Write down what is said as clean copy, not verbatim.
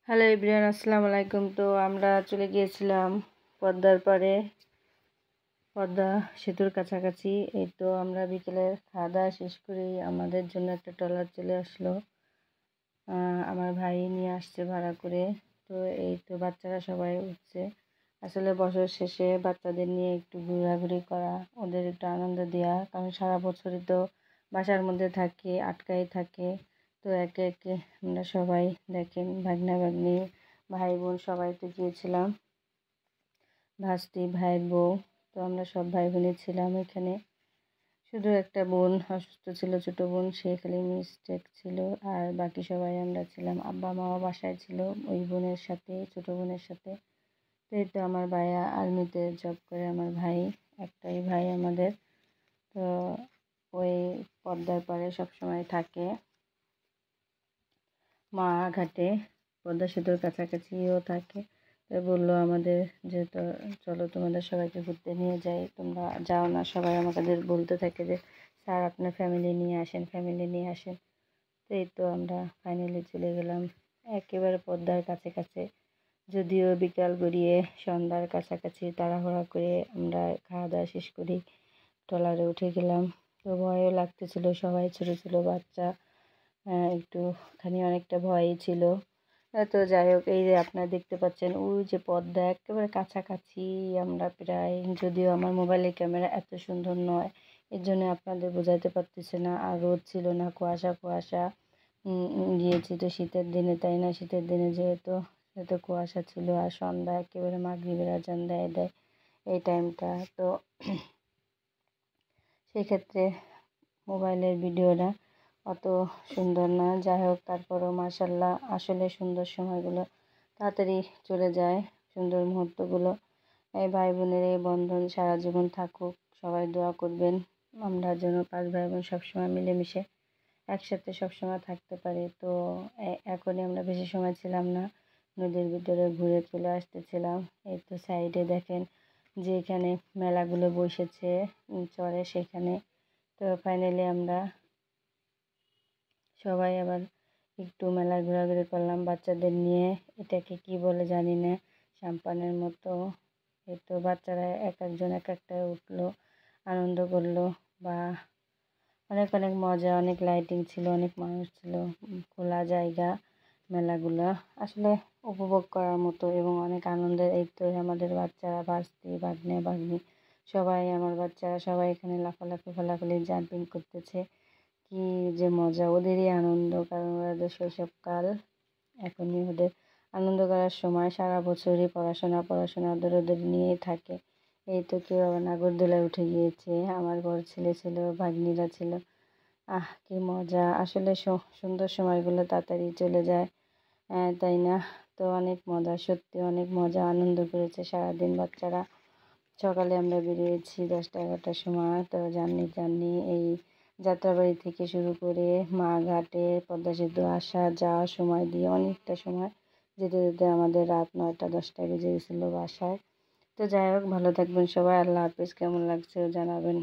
Hello everyone, আসসালামু আলাইকুম। তো আমরা চলে গিয়েছিলাম পদ্মার পাড়ে, পদ্মা সেতুর কাছাকাছি। এই তো আমরা বিকেলে খাওয়া দাওয়া শেষ করেই আমাদের জন্য একটা ট্রলার চলে আসলো। আমার ভাই নিয়ে আসছে ভাড়া করে। তো এই তো বাচ্চারা সবাই উঠছে। আসলে বছর শেষে বাচ্চাদের নিয়ে একটু ঘোরাঘুরি করা, ওদের একটু আনন্দ দেওয়া, কারণ সারা বছরই তো বাসার মধ্যে থাকে, আটকাই থাকে। তো একে একে আমরা সবাই দেখেন ভাগ্না ভাগ্নি ভাই বোন সবাই তো গিয়েছিলাম, ভাস্তি ভাইয়ের বউ। তো আমরা সব ভাই বোনই ছিলাম এখানে। শুধু একটা বোন অসুস্থ ছিল, ছোট বোন, সে খালি মিস্টেক ছিল। আর বাকি সবাই আমরা ছিলাম, আব্বা মাও বাসায় ছিল ওই বোনের সাথে, ছোট বোনের সাথে। তো এই তো আমার ভাইয়া আর্মিতে জব করে, আমার ভাই একটাই ভাই আমাদের। তো ওই পদ্মার পাড়ে সবসময় থাকে, মা ঘাটে, পদ্মা সেতুর কাছাকাছিও থাকে। তো বললো আমাদের যে তো চলো তোমাদের সবাইকে ঘুরতে নিয়ে যাই, তোমরা যাও না। সবাই আমাদের বলতে থাকে যে স্যার আপনার ফ্যামিলি নিয়ে আসেন, ফ্যামিলি নিয়ে আসেন। তো এই তো আমরা ফাইনালি চলে গেলাম একেবারে পদ্মার কাছে কাছে। যদিও বিকাল গড়িয়ে সন্ধ্যার কাছাকাছি তাড়াহুড়া করে আমরা খাওয়া দাওয়া শেষ করি, ট্রলারে উঠে গেলাম। তো ভয়ও লাগতেছিল, সবাই ছোট ছোট বাচ্চা, একটুখানি অনেকটা ভয়ই ছিল। তো যাই হোক, এই যে আপনারা দেখতে পাচ্ছেন ওই যে পদ্মা একেবারে কাছাকাছি আমরা প্রায়, যদিও আমার মোবাইলের ক্যামেরা এত সুন্দর নয়, এর জন্য আপনাদের বোঝাতে পারতেছে না। আর রোদ ছিল না, কুয়াশা কুয়াশা। গিয়েছি তো শীতের দিনে, তাই না? শীতের দিনে যেহেতু এত কুয়াশা ছিল, আর সন্ধ্যা একেবারে মাগরিবের আজান দেয় দেয় এই টাইমটা। তো সেক্ষেত্রে মোবাইলের ভিডিওটা অত সুন্দর না। যাই হোক, তারপরও মাশাল্লাহ আসলে সুন্দর সময়গুলো তাড়াতাড়ি চলে যায়, সুন্দর মুহূর্তগুলো। এই ভাই বোনের এই বন্ধন সারা জীবন থাকুক, সবাই দোয়া করবেন আমরা যেন 5 ভাই বোন সবসময় মিলেমিশে একসাথে সবসময় থাকতে পারি। তো এখনই আমরা বেশি সময় ছিলাম না, নদীর ভিতরে ঘুরে চলে আসতেছিলাম। এই তো সাইডে দেখেন যে এখানে মেলাগুলো বসেছে চরে, সেখানে। তো ফাইনালি আমরা সবাই আবার একটু মেলায় ঘোরাঘুরি করলাম বাচ্চাদের নিয়ে। এটাকে কি বলে জানি না, সাম্পানের মতো। এই তো বাচ্চারা এক একজন এক একটা উঠলো, আনন্দ করলো। বা অনেক অনেক মজা, অনেক লাইটিং ছিল, অনেক মানুষ ছিল, খোলা জায়গা। মেলাগুলো আসলে উপভোগ করার মতো এবং অনেক আনন্দের। এই তো আমাদের বাচ্চারা, ভাস্তি ভাগ্নে ভাগ্নি সবাই, আমার বাচ্চারা সবাই এখানে লাফালাফি ফালাফালি জাম্পিং করতেছে। কি যে মজা, ওদেরই আনন্দ, কারণ ওদের শৈশবকাল, এখনই ওদের আনন্দ করার সময়। সারা বছরই পড়াশোনা পড়াশোনা ওদের ওদের নিয়েই থাকে। এই তো কেউ আবার নাগরদোলায় উঠে গিয়েছে, আমার বড় ছেলে ছিল, ভাগ্নিরা ছিল। কি মজা আসলে, সুন্দর সময়গুলো তাড়াতাড়ি চলে যায়, তাই না? তো অনেক মজা, সত্যি অনেক মজা, আনন্দ করেছে সারাদিন বাচ্চারা। সকালে আমরা বেরিয়েছি 10টা-11টার সময়। তো জার্নি এই যাত্রাবাড়ি থেকে শুরু করে মা ঘাটে পদ্মা সেতু আসা যাওয়ার সময় দিয়ে অনেকটা সময় যেতে যেতে আমাদের রাত 9টা-10টা বেজে গেছিলো বাসায়। তো যাই হোক, ভালো থাকবেন সবাই, আল্লাহ হাফিজ। কেমন লাগছে জানাবেন।